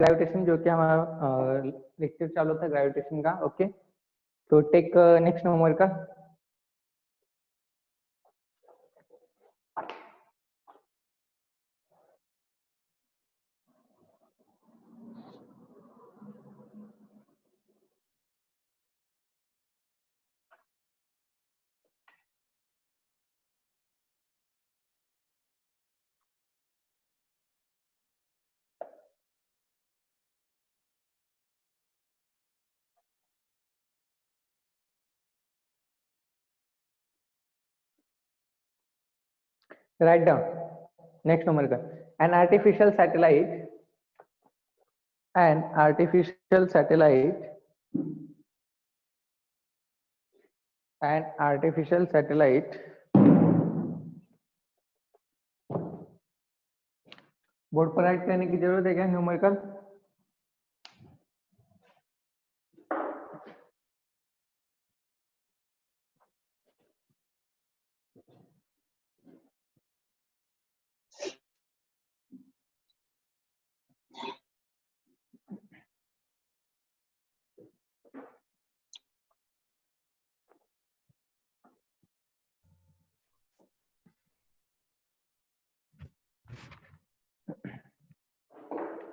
Gravitation, जो कि हमारा लेक्चर चालू था ग्रेविटेशन का। ओके, तो टेक नेक्स्ट नंबर का। राइट डाउन नेक्स्ट नंबर का। An artificial satellite, an artificial satellite, an artificial satellite board पर राइट करने की जरूरत है क्या numerical?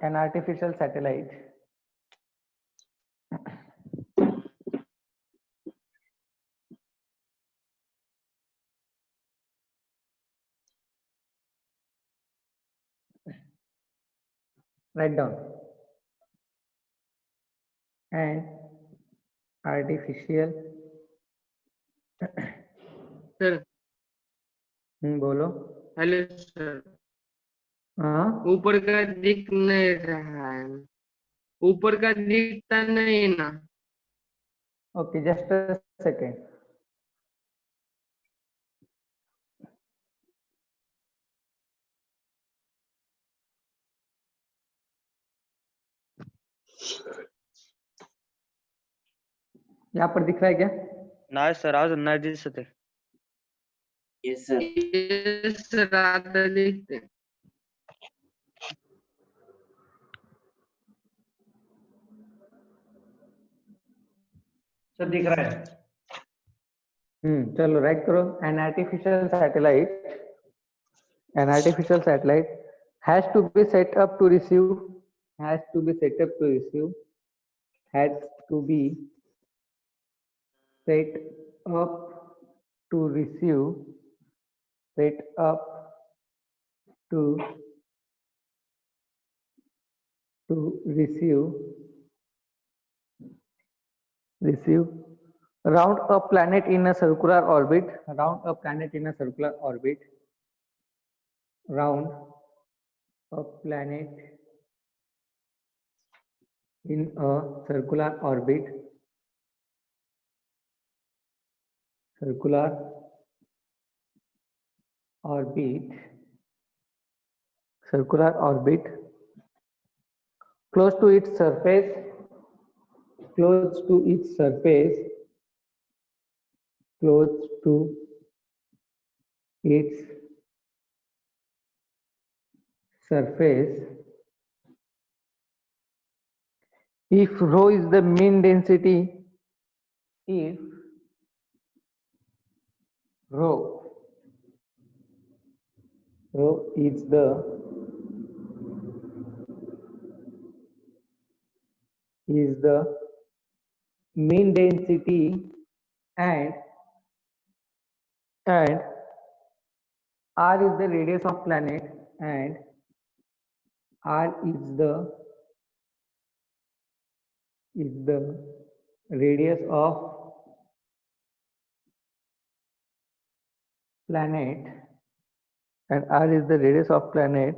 An artificial satellite write down an artificial sir बोलो। हेलो सर, हाँ ऊपर का दिख नहीं रहा है, ऊपर का दिखता नहीं ना। Okay, just a second. यहाँ पर दिख रहा है क्या? नाही सर, अजून नाही दिसत आहे. Yes sir. ये सर आता दिखते. सर दिख रहा है. चलो राइट करो। An artificial satellite, an artificial satellite has to be set up to receive, has to be set up to receive, has to be set up to receive, set up to receive round a planet in a circular orbit, round a planet in a circular orbit, round a planet in a circular orbit, circular orbit, circular orbit, close to its surface, close to its surface, close to its surface, if rho is the mean density, if rho is the mean density and r is the radius of planet, and r is the radius of planet, and r is the radius of planet,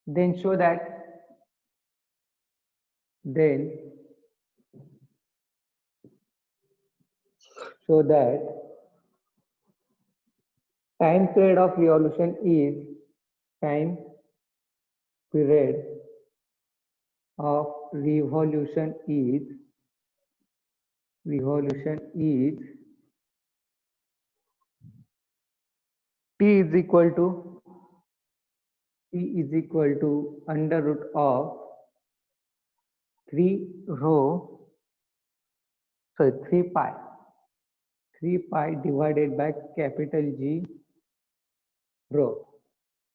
then show that time period of revolution is time period of revolution is t is equal to T is equal to under root of 3 rho, sorry 3 pi divided by capital G rho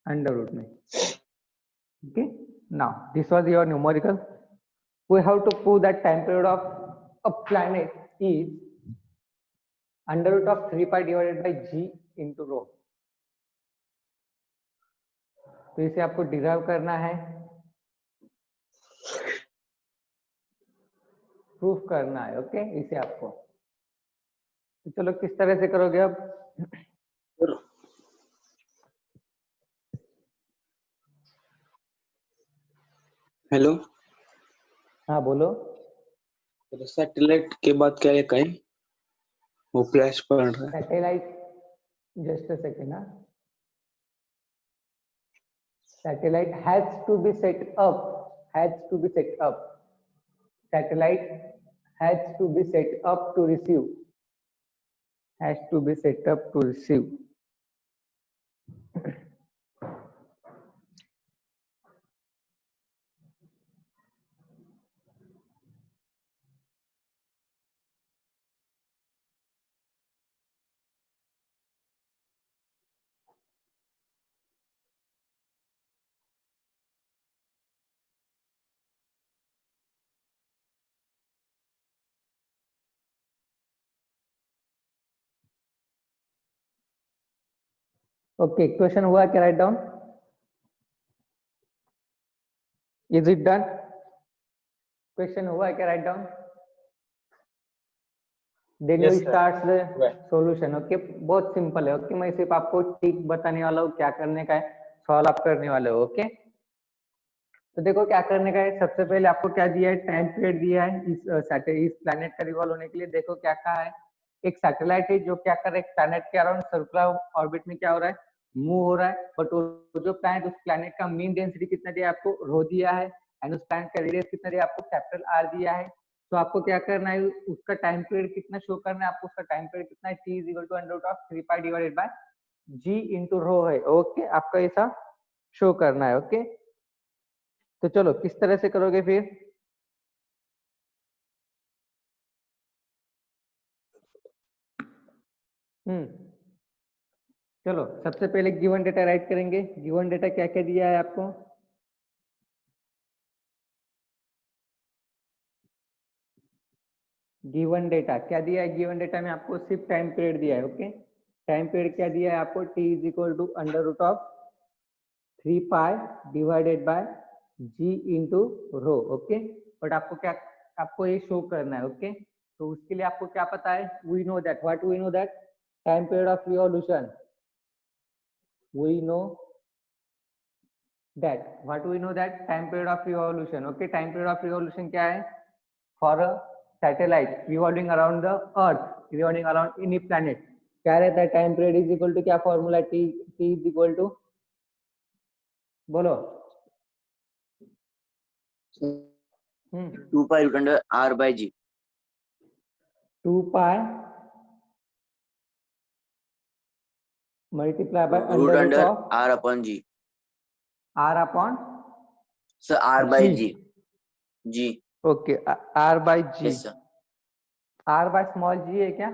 under root में. Okay, now this was your numerical. We have to prove that time period of a planet is under root of 3 pi divided by G into rho. तो इसे आपको derive करना है, proof करना है. Okay, इसे आपको. तो चलो किस तरह से करोगे अब? हेलो, हाँ बोलो. सैटेलाइट के बाद क्या लिखा है? वो फ्लैश पढ़ रहा है. Satellite, just a second. हाँ, satellite has to be set up, satellite has to be set up to receive, okay. Question हुआ क्या? Write down. Is it done? Question हुआ क्या? Write down. Then you start the solution. Okay, बहुत simple है. Okay, मैं सिर्फ आपको टिक बताने वाला हूँ, क्या करने का है, सॉल्व आप करने वाले हो. ओके, तो देखो क्या करने का है. सबसे पहले आपको क्या दिया है? टाइम पीरियड दिया है इस प्लैनेट का रिवॉल्व होने के लिए. देखो क्या कहा है, एक सैटेलाइट है जो क्या कर रहा है, प्लैनेट के अराउंड सर्कुलर ऑर्बिट में क्या हो रहा है, मूव हो रहा है. बट जो प्लैनेट, उस प्लैनेट का मीन डेंसिटी कितना दिया है आपको? रो दिया है. एंड उस प्लैनेट का रेडियस कितना दिया आपको? कैपिटल आर दिया है. तो आपको क्या करना है, उसका टाइम पीरियड कितना शो करना है आपको? उसका टाइम पीरियड कितना है? T is equal to under root of 3 pi divided by G into rho है. ओके, आपका ऐसा शो करना है. ओके, तो चलो किस तरह से करोगे फिर? चलो सबसे पहले गिवन डेटा राइट करेंगे. गिवन डेटा क्या क्या दिया है आपको? गिवन डेटा क्या दिया है? गिवन डेटा में आपको सिर्फ टाइम पीरियड दिया है. ओके, टाइम पीरियड क्या दिया है आपको? T is equal to under root of 3 pi divided by G into rho. Okay, but आपको क्या, आपको ये शो करना है. ओके, तो उसके लिए आपको क्या पता है? We know that, what we know that, time period of revolution. we know that time period of revolution. Okay, time period of revolution क्या है? For a satellite revolving around the earth, revolving around any planet, क्या रहता है? Time period is equal to क्या formula? T is equal to, बोलो. 2 pi root under r by g. 2 pi multiply by root under under root of r upon g. R upon Sir, r by G. g. Okay, r by g. Yes sir. R by small g है क्या?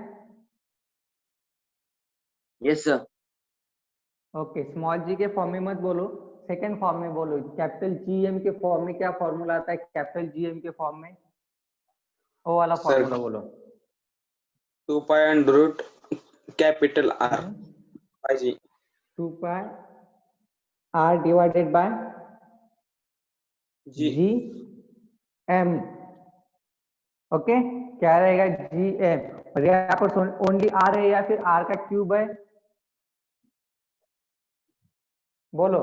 Yes sir. Okay, small g के form में मत बोलो, second form में बोलो. Capital G M के form में क्या फॉर्मूला आता है? कैपिटल जी एम के फॉर्म में वो वाला फॉर्मूला बोलो. 2 pi under root capital R by G. 2 pi are divided by G. G M. Okay, क्या रहेगा? G M. और यहाँ पर ओनली आर है या फिर आर का क्यूब है? बोलो,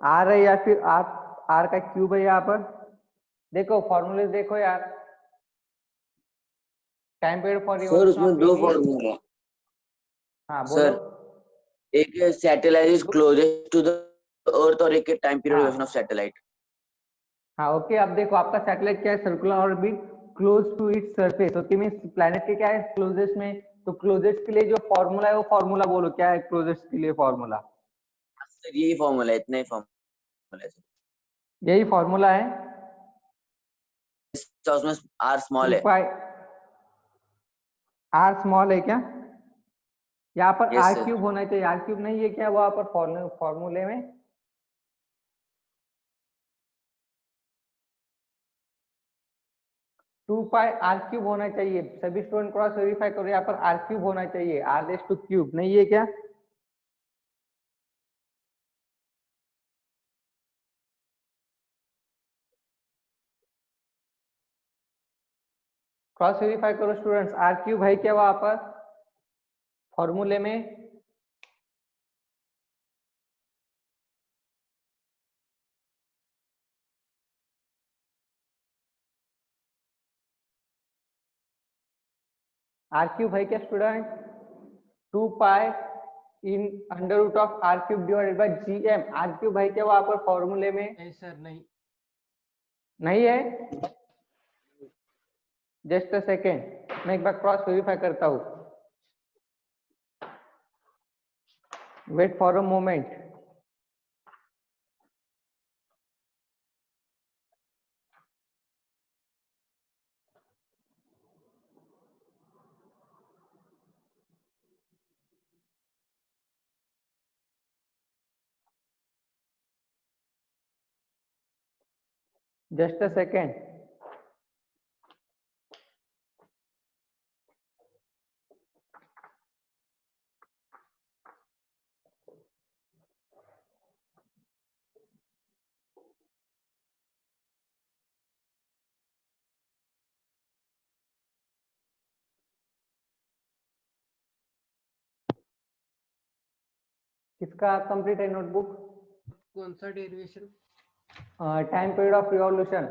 आर है या फिर आर का क्यूब है? यहाँ पर देखो फॉर्मूले देखो यार. टाइम पीरियड फॉर सर उसमें दो फॉर्मूला है. हाँ बोलो. सर एक है satellite is closest to the earth और एक है time period duration of satellite. हाँ ओके, अब देखो आपका सैटेलाइट क्या है? Circular orbit close to its surface. Okay, means planet के क्या है? क्लोजेस्ट में. तो क्लोजेस्ट के लिए जो फॉर्मूला है वो फॉर्मूला बोलो, क्या है क्लोजेस्ट के लिए फॉर्मूला? सर यही फॉर्मूला है, इतना ही फॉर्मूला. है सर। यही फॉर्मूला है। इसका उसमें आर स्मॉल है। 2 पाई आर स्मॉल है क्या? यहाँ पर Yes, आर sir. क्यूब होना चाहिए, आर क्यूब नहीं है क्या वहां पर फॉर्मूले में? टू पाई आर क्यूब होना चाहिए। सभी स्टूडेंट क्रॉस वेरीफाई करो, यहाँ पर आर क्यूब होना चाहिए, आर रेस टू क्यूब नहीं है क्या? क्रॉस वेरीफाई करो स्टूडेंट्स, आर क्यूब है क्या वहां पर फॉर्मूले में? आर क्यूब है क्या student? 2 pi in under root of are cube divided by G M, R cube है क्या वहां पर फॉर्मूले में? नहीं सर, नहीं। नहीं है? जस्ट अ सेकेंड, मैं एक बार क्रॉस वेरीफाई करता हूँ। Wait for a moment. Just a second. किसका कंप्लीट है नोटबुक? कौन सा derivation? Time period of revolution.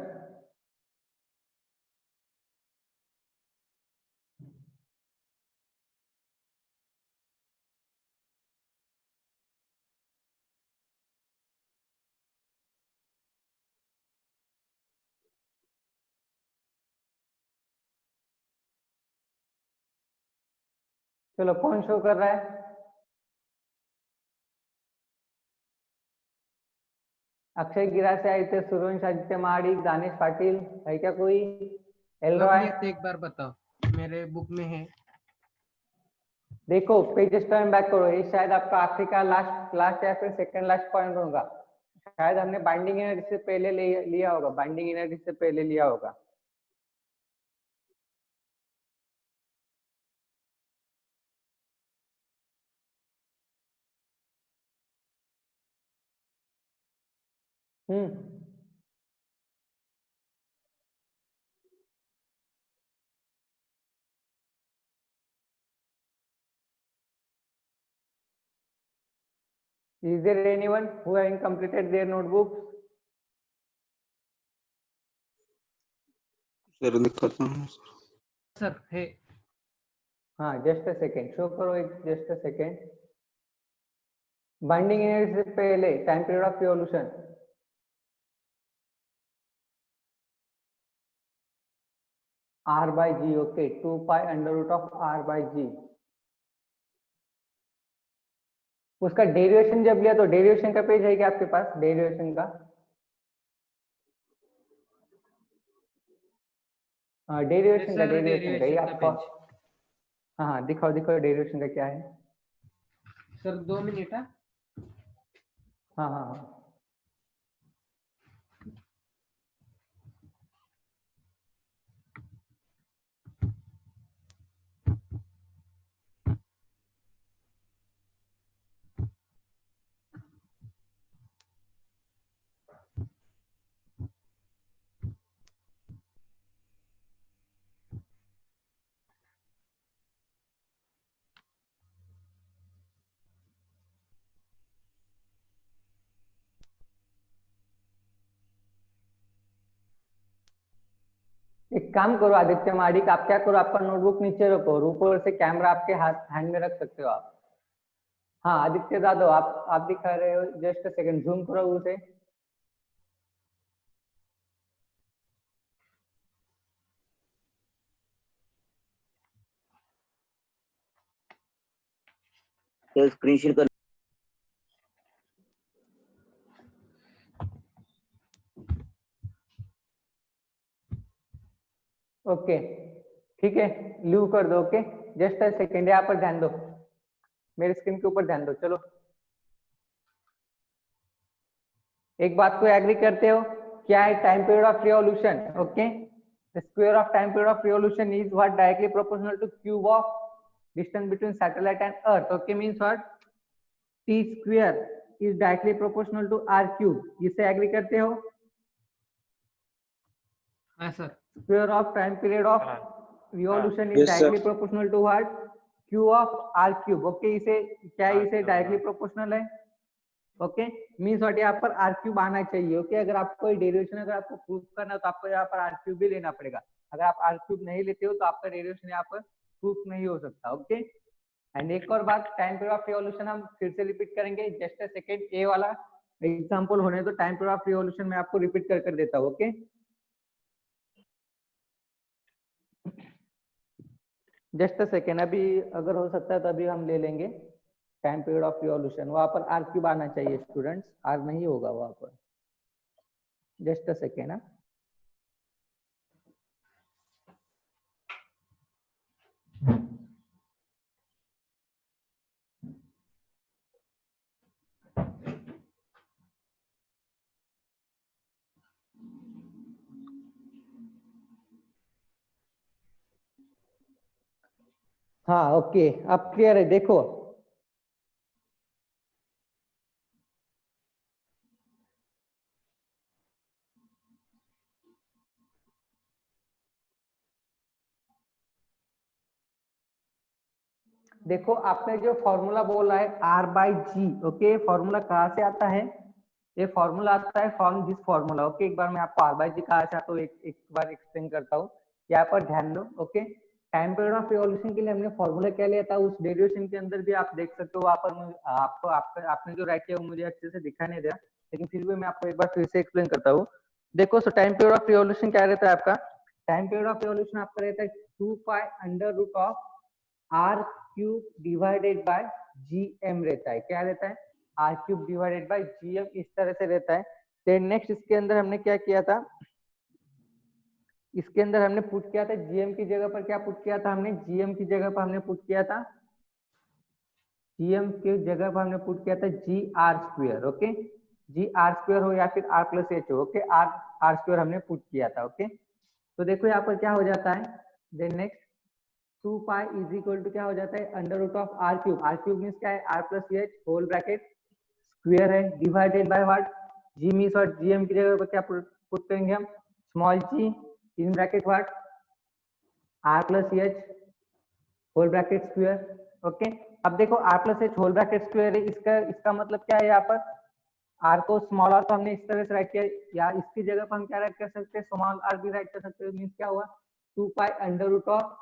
चलो कौन शो कर रहा है? अक्षय गिरा से आए थे, सूर्यवंश आदित्य महाड़ी, दानिश पाटिल, है क्या कोई? एलरॉय? एक बार बताओ, मेरे बुक में है। देखो पेज टर्न बैक करो, ये शायद आपका आखिरी का लास्ट लास्ट या फिर सेकंड लास्ट पॉइंट होगा। शायद हमने बाइंडिंग एनर्जी से पहले लिया होगा, बाइंडिंग एनर्जी से पहले लिया होगा। Is there anyone who having completed their notebooks? Sir दिक्कत नहीं है सर है। हाँ जस्ट अ सेकेंड, शो करो एक, just a second. Binding energy से पहले time period of revolution. R by ji, okay, 2 pi under root of r by g. उसका डेरिवेशन जब लिया तो डेरिवेशन का पेज है क्या आपके पास? डेरिवेशन का डेरिवेशन का, डेरिवेशन का ये आपका। हाँ हाँ दिखाओ दिखाओ डेरिवेशन का क्या है। Sir 2 minute. हाँ हाँ हाँ। एक काम करो आदित्य माडिक, आप क्या करो, आपका नोटबुक नीचे रखो और ऊपर से कैमरा आपके हाथ हैंड में रख सकते हो आप। हाँ आदित्य जादव, आप दिखा रहे हो, जस्ट अ सेकंड, जूम करो उसे। स्क्रीन शेयर कर। ओके ठीक है, लीव कर दो। ओके जस्ट अ सेकेंड, यहाँ पर ध्यान दो, मेरे स्क्रीन के ऊपर ध्यान दो। चलो एक बात को एग्री करते हो, क्या है time period of revolution? Okay, the square of time period of revolution is what? Directly proportional to cube of distance between satellite and earth. Okay means what? T square is directly proportional to R cube. इससे agree करते हो? हाँ sir. Square of time period of revolution is Yes, sir. directly proportional to what? Q of r cube. Okay, इसे क्या है? इसे directly proportional है। Okay means what? यहाँ पर r क्यूब आना चाहिए। ओके अगर आपको कोई डेरिवेशन अगर आपको प्रूफ करना है तो आपको यहाँ पर r क्यूब भी लेना पड़ेगा। अगर आप r क्यूब नहीं लेते हो तो आपका डेरिवेशन यहाँ पर प्रूफ नहीं हो सकता। ओके एंड एक और बात, टाइम पीरियड ऑफ रिवॉल्यूशन हम फिर से रिपीट करेंगे। जस्ट अ सेकेंड, ए वाला एग्जाम्पल होने तो टाइम पीरियड ऑफ रिवॉल्यूशन में आपको रिपीट कर देता हूँ। ओके जस्ट अ सेकेंड, अभी अगर हो सकता है तो अभी हम ले लेंगे टाइम पीरियड ऑफ रिवॉल्यूशन। वहां पर आर क्यूब आना चाहिए स्टूडेंट्स, आर नहीं होगा वहां पर। Just a second. हाँ ओके, अब क्लियर है। देखो देखो आपने जो फॉर्मूला बोला है R by ji, okay formula कहाँ से आता है? ये फॉर्मूला आता है फ्रॉम दिस फॉर्मूला। ओके एक बार मैं आपको R बाई जी कहाँ से आता हूँ एक बार एक्सप्लेन करता हूँ, यहाँ पर ध्यान दो। Okay time period of revolution के लिए हमने फॉर्मूला क्या लिया था, उस डेरिवेशन के अंदर भी आप देख सकते हो। वहाँ पर आपको आपने जो राइट किया वो मुझे अच्छे से दिखा नहीं दिया, लेकिन फिर भी मैं आपको एक बार फिर से एक्सप्लेन करता हूँ। देखो सो टाइम पीरियड ऑफ रिवॉल्यूशन क्या रहता है आपका? टाइम पीरियड ऑफ रिवॉल्यूशन आपका रहता है 2 pi under root of are cube divided by G M रहता है। क्या रहता है? R cube divided by G M, इस तरह से रहता है। देन नेक्स्ट इसके अंदर हमने क्या किया था? इसके अंदर हमने पुट किया था जीएम की जगह पर क्या पुट किया था हमने? जीएम की जगह पर हमने पुट किया था, जीएम की जगह पर हमने पुट किया था g r square. Okay g r square हो या फिर आर प्लस एच हो। ओके आर स्क्वायर हमने पुट किया था। ओके तो देखो यहाँ पर क्या हो जाता है। Then next 2 pi is equal to क्या हो जाता है? Under root of are cube. R cube means क्या है? R plus h whole bracket square है divided by what? G means और जीएम की जगह पर क्या पुट करेंगे हम? Small g in bracket what? R plus h whole bracket square. Okay अब देखो r plus h whole bracket square है, इसका मतलब क्या है? यहाँ पर आर को स्मॉल आर तो हमने इस तरह से राइट किया, या इसकी जगह पर हम क्या राइट कर सकते हैं? स्मॉल आर भी राइट कर सकते हैं। मीन्स क्या हुआ? 2 pi under root of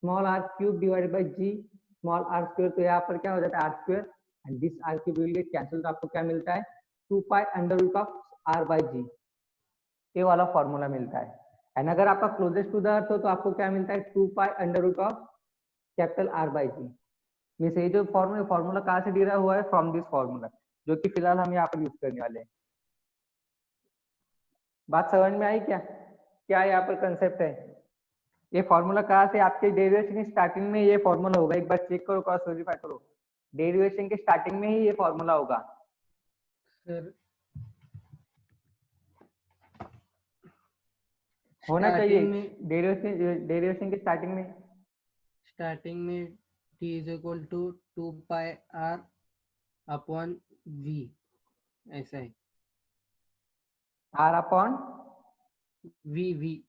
small r cube divided by g small r square. तो यहाँ पर क्या हो जाता है? R square and this r cube will get cancel. तो आपको क्या मिलता है? 2 pi under root of r by g, ये वाला फॉर्मूला मिलता है। एंड अगर आपका क्लोजेस्ट टू द अर्थ हो तो आपको क्या मिलता है? 2 pi under root of capital R by G. Means ये जो फॉर्मूला कहाँ से डिराइव हुआ है? फ्रॉम दिस फॉर्मूला, जो कि फिलहाल हम यहाँ पर यूज करने वाले हैं। बात समझ में आई क्या? क्या यहाँ पर कंसेप्ट है? ये फॉर्मूला कहाँ से? आपके डेरिवेशन की स्टार्टिंग में ये फॉर्मूला होगा। एक बार चेक करो, क्रॉस वेरीफाई करो, डेरिवेशन के स्टार्टिंग में ही ये फॉर्मूला होगा। सर होना चाहिए में डेरिवेशन के स्टार्टिंग में t is equal to 2 pi r upon v, ऐसा है। R upon v v.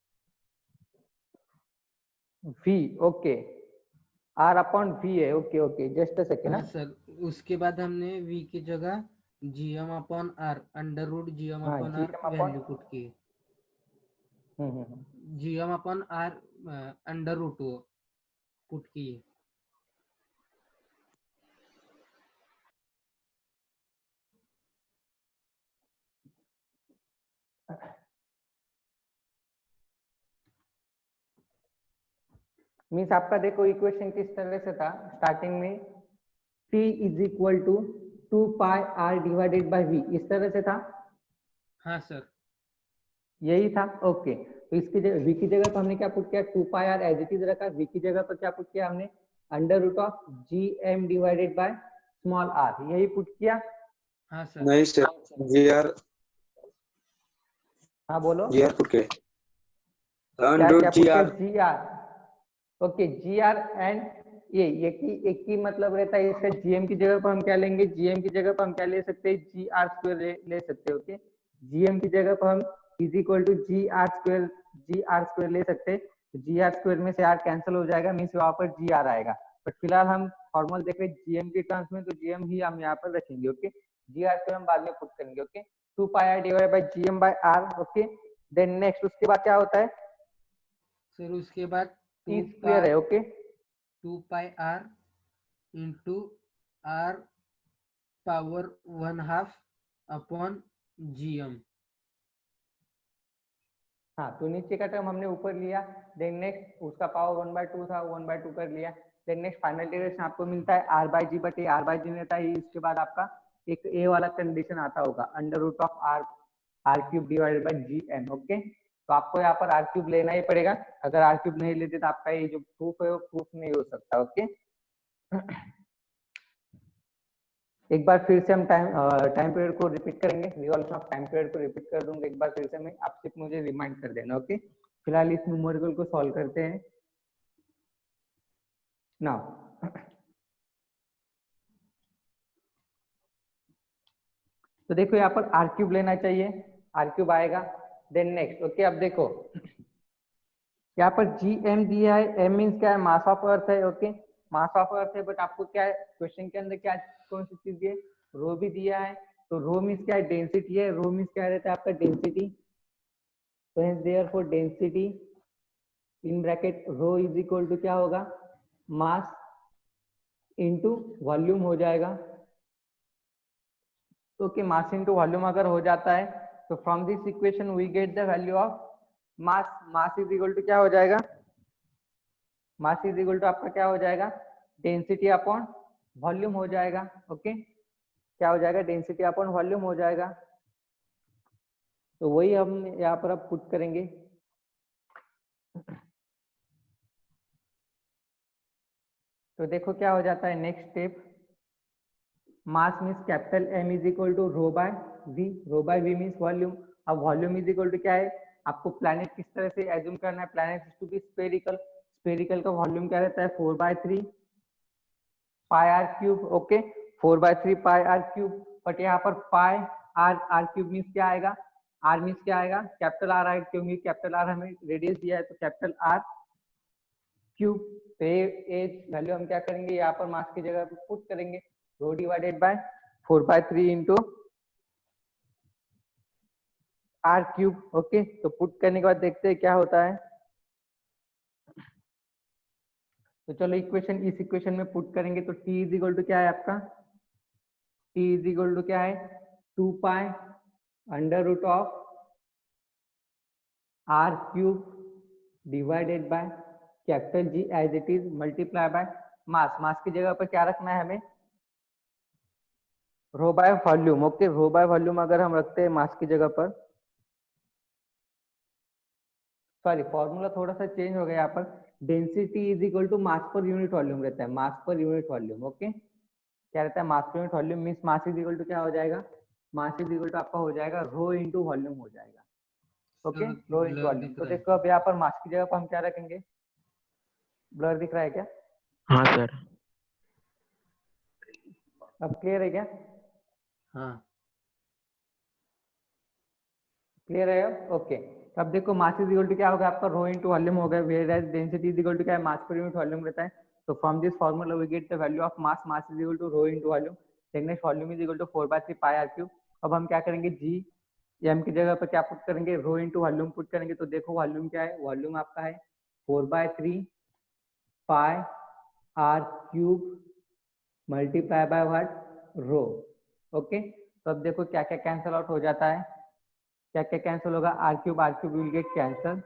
Okay r upon v है। Okay okay just a second. हाँ सर, उसके बाद हमने v की जगह gm upon r under root gm हाँ, upon r GM upon- value put किए। हम्म। gm upon r under root put किए। मीन्स आपका देखो इक्वेशन किस तरह से था स्टार्टिंग में? t is equal to 2 pi r divided by v, इस तरह से था। हाँ सर। यही था। ओके तो तो इसकी जगह v की जगह पर हमने क्या पुट किया, 2 pi R as it is रखा। v की जगह पर क्या पुट किया हमने, under root of gm divided by small r, यही पुट किया। हाँ सर। नहीं सर, GR हाँ बोलो पुट के क्या अंडर क्या पुट किया, GR gr। Okay gr and ये एक ही मतलब रहता है इसका। gm की जगह पर हम क्या लेंगे, gm की जगह पर हम क्या ले सकते हैं, gr स्क्वायर ले सकते हैं। ओके gm की जगह पर हम is equal to gr square ले सकते हैं। तो gr स्क्वायर में से r कैंसिल हो जाएगा, मीन्स वहां पर gr आएगा। बट फिलहाल हम फॉर्मूला देख रहे हैं gm के टर्म्स में, तो gm ही हम यहाँ पर रखेंगे। ओके gr स्क्वायर हम बाद में पुट करेंगे। Okay 2 pi r divided by gm by r। Okay then next उसके बाद क्या होता है, सर उसके बाद t स्क्वायर है। Okay 2 pi r into r power 1/2 upon gm। हाँ तो नीचे का टर्म हमने ऊपर लिया, देन नेक्स्ट उसका पावर 1/2 था, 1/2 कर लिया। देन नेक्स्ट फाइनल डेरिवेशन आपको मिलता है r बाई जी बटे r बाई जी रहता है। इसके बाद आपका एक a वाला कंडीशन आता होगा, under root of r cube divided by G N. Okay तो आपको यहाँ पर r क्यूब लेना ही पड़ेगा, अगर r क्यूब नहीं लेते तो आपका ये जो प्रूफ है वो प्रूफ नहीं हो सकता। ओके एक बार फिर से हम टाइम पीरियड को रिपीट करेंगे, रिजोल्यूशन ऑफ टाइम पीरियड को रिपीट कर दूंगा एक बार फिर से मैं, आप सिर्फ मुझे रिमाइंड कर देना। ओके फिलहाल इस न्यूमेरिकल को सॉल्व करते हैं नाउ। तो देखो यहाँ पर r क्यूब लेना चाहिए, r क्यूब आएगा। देन नेक्स्ट ओके अब देखो यहाँ पर gm दिया है, m मीन्स क्या है, मास ऑफ अर्थ है। ओके मास ऑफ अर्थ है, बट आपको क्या है क्वेश्चन के अंदर क्या कौन सी चीज है, रो भी दिया है। तो रो मीन्स क्या है, डेंसिटी है। रो मीन्स क्या रहता है आपका, डेंसिटी। तो therefore density in bracket rho is equal to क्या होगा, मास इनटू वॉल्यूम हो जाएगा। तो कि मास इनटू वॉल्यूम अगर हो जाता है तो from this equation we get the value of mass. Mass is equal to क्या हो जाएगा, मास इज इक्वल टू आपका क्या हो जाएगा, डेंसिटी अपॉन वॉल्यूम हो जाएगा। ओके क्या हो जाएगा, डेंसिटी अपॉन वॉल्यूम हो जाएगा। तो वही हम यहाँ पर अब पुट करेंगे। तो देखो क्या हो जाता है next step, mass means capital M is equal to rho by V means volume. अब वॉल्यूम इज इक्वल टू क्या है, आपको प्लैनेट किस तरह से एज्यूम करना है, planet to be spherical. Spherical का वॉल्यूम क्या रहता है, 4/3 pi are cube. Okay 4/3 pi are cube, but यहाँ पर पाई आर क्यूब मीन्स क्या आएगा, आर मीन्स क्या आएगा, कैपिटल आर आएगा, क्योंकि कैपिटल आर हमें रेडियस दिया है, तो कैपिटल आर क्यूब। तो ये वैल्यू हम क्या करेंगे, यहाँ पर मास की जगह पे पुट करेंगे, rho divided by 4/3 into r cube. Okay तो पुट करने के बाद देखते हैं क्या होता है। तो चलो इक्वेशन, इस इक्वेशन में पुट करेंगे तो t इज इक्वल टू क्या है आपका, t इज इक्वल टू क्या है, 2 pi under root of are cube divided by capital G as it is multiply by mass. Mass की जगह पर क्या रखना है हमें, rho by volume. Okay rho by volume अगर हम रखते हैं मास की जगह पर, सॉरी फॉर्मूला थोड़ा सा चेंज हो गया यहाँ पर, density is equal to mass पर यूनिट वॉल्यूम रहता है, मास पर यूनिट वॉल्यूम। ओके क्या रहता है, मास पर unit volume means mass is equal to क्या हो जाएगा, मास इज इक्वल टू आपका हो जाएगा रो इंटू वॉल्यूम हो जाएगा। Okay rho into blur volume. दिख तो रहा है। देखो अब यहाँ पर मास की जगह पर हम क्या रखेंगे, ब्लर दिख रहा है क्या, हाँ सर। अब क्लियर है क्या, हाँ क्लियर है अब, ओके। अब देखो मास इज इक्वल टू क्या होगा आपका, रो इंटू वॉल्यूम होगा, where as density is equal to क्या है, मास पर यूनिट वॉल्यूम रहता है। तो from this formula we get the value of mass, mass is equal to rho into volume, next volume is equal to 4/3 pi are cube. अब हम क्या करेंगे, जी एम की जगह पर क्या पुट करेंगे, रो इंटू वॉल्यूम पुट करेंगे। तो देखो वॉल्यूम क्या है, वॉल्यूम आपका है 4/3 pi are cube multiply by what, rho. Okay तो अब देखो क्या क्या कैंसिल आउट हो जाता है, क्या क्या कैंसिल होगा, R cube will get cancel,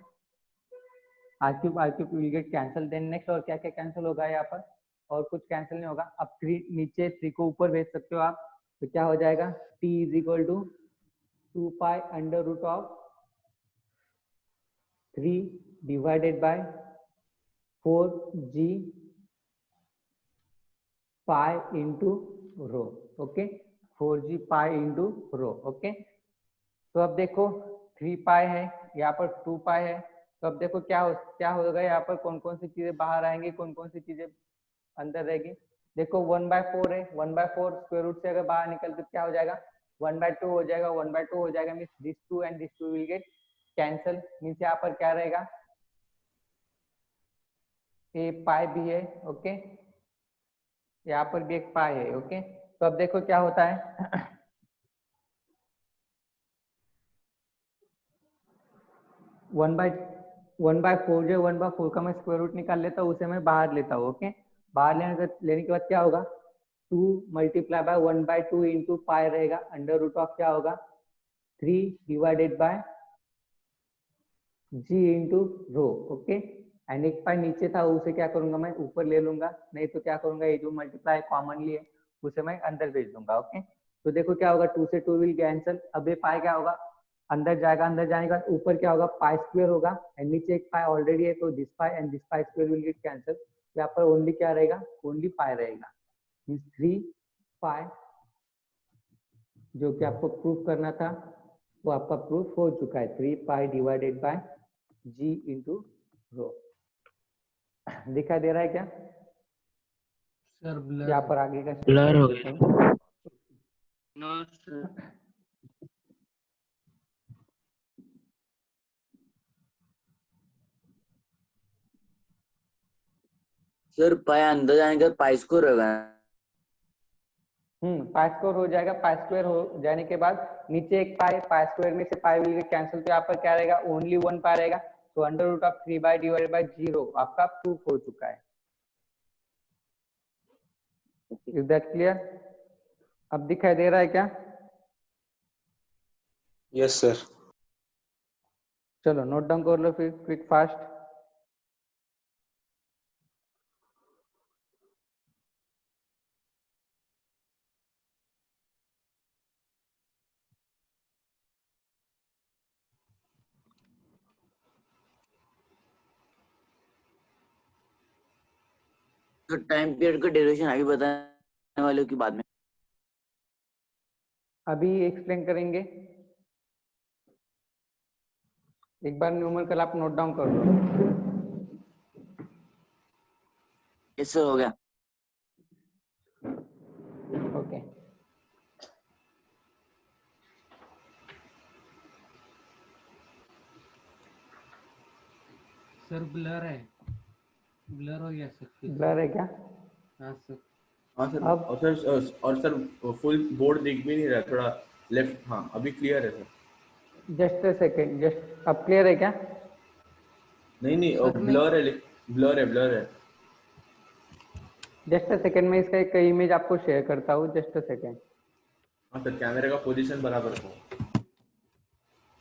R cube will get cancel. Then next और क्या क्या कैंसिल होगा यहाँ पर, और कुछ कैंसिल नहीं होगा। अब 3 नीचे 3 को ऊपर भेज सकते हो आप, तो क्या हो जाएगा, t is equal to 2 pi under root of 3 divided by 4g pi into rho. Okay, 4g pi into rho. Okay, तो अब देखो 3 पाई है, यहाँ पर 2 पाई है, तो अब देखो क्या होगा, यहाँ पर कौन कौन सी चीजें बाहर आएंगी, कौन कौन सी चीजें अंदर रहेगी। देखो 1/4 है, 1/4 स्क्वायर रूट से अगर बाहर निकल तो क्या हो जाएगा, 1/2 हो जाएगा, 1/2 हो जाएगा, means this 2 and this 2 will get cancel, means यहाँ पर क्या रहेगा, ए पाई भी है। ओके, यहाँ पर भी एक पाई है। ओके, तो अब देखो क्या होता है 1/4 जो 1/4 का मैं स्क्वायर रूट निकाल लेता हूँ, उसे मैं बाहर लेता हूँ। ओके, बाहर लेने के बाद क्या होगा, 2 मल्टीप्लाई बाय 1/2 इंटू पाई रहेगा, अंडर रूट ऑफ क्या होगा 3 divided by G into rho. Okay, and एक पाई नीचे था, उसे क्या करूंगा मैं ऊपर ले लूंगा, नहीं तो क्या करूंगा ये जो मल्टीप्लाई कॉमनली है उसे मैं अंदर भेज दूंगा। ओके, तो देखो क्या होगा, 2 से 2 विल कैंसल, अब ये पाई क्या होगा अंदर जाएगा, अंदर जाने के बाद ऊपर क्या होगा पाई स्क्वायर होगा, एंड नीचे एक पाई ऑलरेडी है, तो this pi and this pi square will get cancel, यहाँ पर ओनली क्या रहेगा, ओनली पाई रहेगा, मींस 3 पाई, जो कि आपको प्रूफ करना था वो आपका प्रूफ हो चुका है, 3 pi divided by G into rho. दिखाई दे रहा है क्या, सर ब्लर यहाँ पर आगे का Blur हो स्टेप गया। No sir. सर पाई अंदर जाने के बाद पाई स्क्वायर होगा। पाई स्क्वायर हो जाएगा, पाई स्क्वायर हो जाने के बाद नीचे एक पाई, पाई स्क्वायर में से पाई विल कैंसिल, तो यहाँ पर क्या रहेगा ओनली 1 पाई रहेगा, तो under root of 3 by divided by 0 आपका प्रूफ हो चुका है। इज दैट क्लियर, अब दिखाई दे रहा है क्या, यस सर। चलो नोट डाउन कर लो फिर क्विक फास्ट। तो टाइम पीरियड का ड्यूरेशन अभी बताने वाले हो कि बाद में? अभी एक्सप्लेन करेंगे, एक बार न्यूमेरिकल आप नोट डाउन कर लो। यस सर, हो गया। ओके, सर ब्लर है, ब्लर हो गया सर फिर से। ब्लर है क्या, हाँ सर। हाँ सर, अब और सर फुल बोर्ड दिख भी नहीं रहा, थोड़ा लेफ्ट, हाँ अभी क्लियर है sir. Just a second, just अब क्लियर है क्या, नहीं सर ब्लर है, ब्लर है। जस्ट अ सेकेंड में इसका एक इमेज आपको शेयर करता हूँ, जस्ट अ सेकेंड। हाँ सर, कैमरे का पोजीशन बराबर है।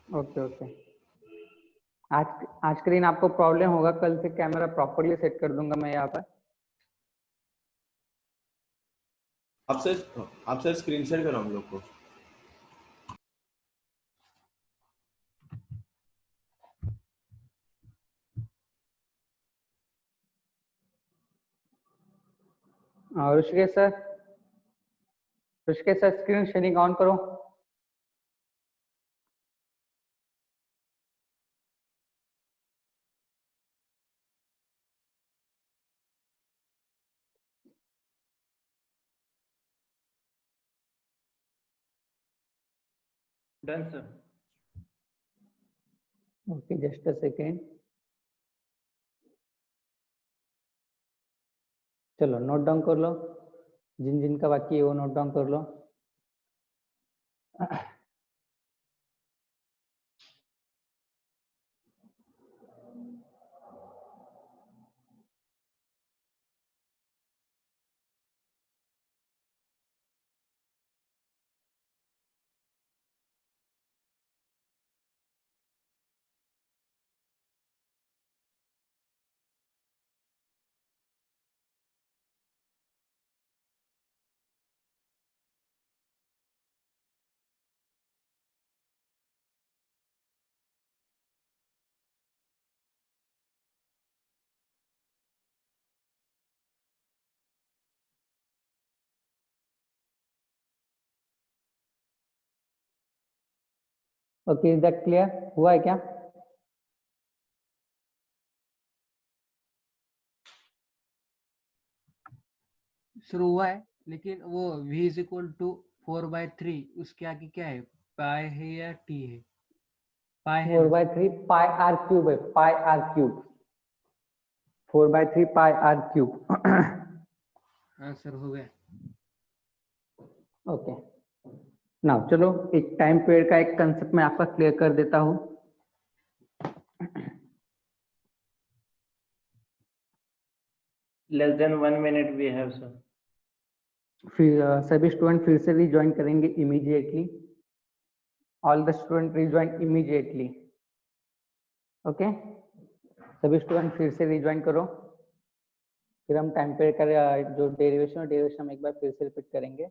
ओके ओके, आज के दिन आपको प्रॉब्लम होगा, कल से कैमरा प्रॉपरली सेट कर दूंगा मैं यहाँ पर। आप सर स्क्रीन शेयर करो हम लोग को। Rishikesh sir screen sharing on करो। Done sir. Okay, just a second, चलो नोट डाउन कर लो, जिन जिन का बाकी है वो नोट डाउन कर लो। Okay, is that clear? हुआ है क्या? शुरू हुआ है, लेकिन वो v इज इक्वल टू 4/3 उसके आगे क्या है? पाई है या t है? पाई है 4/3 पाई आर क्यूब है, pi are cube, 4/3 pi are cube. Answer हो गया। ओके, नाउ चलो एक टाइम पीरियड का एक कंसेप्ट मैं आपका क्लियर कर देता हूँ। Less than 1 minute we have, sir. फिर सभी स्टूडेंट फिर से रिज्वाइन करेंगे immediately. All the student rejoin immediately. Okay, सभी स्टूडेंट फिर से रिज्वाइन करो। फिर हम टाइम पीरियड का जो डेरिवेशन हम एक बार फिर से रिपीट करेंगे।